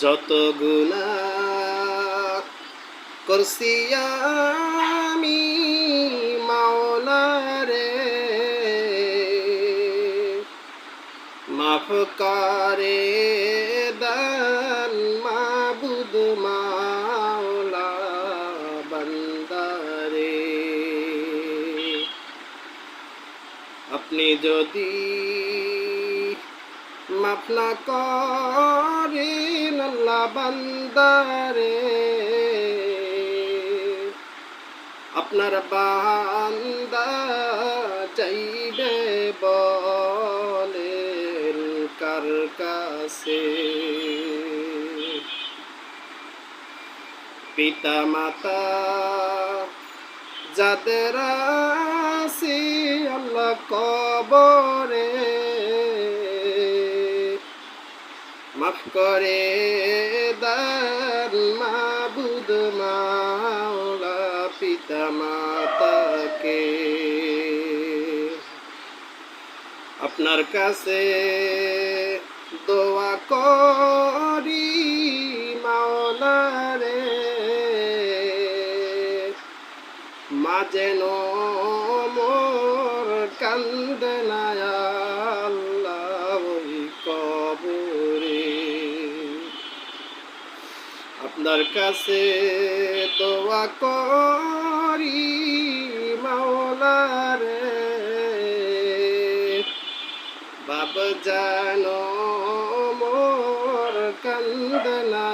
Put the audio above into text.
যত গুনাহ করছি আমি মাওলা রে, মাফ করে দান মাবুদ মাওলা বান্দারে। আপনি যদি মাফ না করেন আল্লাহ বান্দারে, আপনার বান্দা চাইবে বলেন কার কাছে? পিতা মাতা যাদের আছে আল্লাহ কবরে, মাফ করে দান মাবুদ মাওলা পিতা মাতাকে। আপনার কাছে দোয়া করি মাওলা রে, মা যেন মোর কান্দে না আল্লাহ ওই কবরে। আপনার কাছে দোয়া করি মাওলা রে, বাপ যেন মোর কান্দে না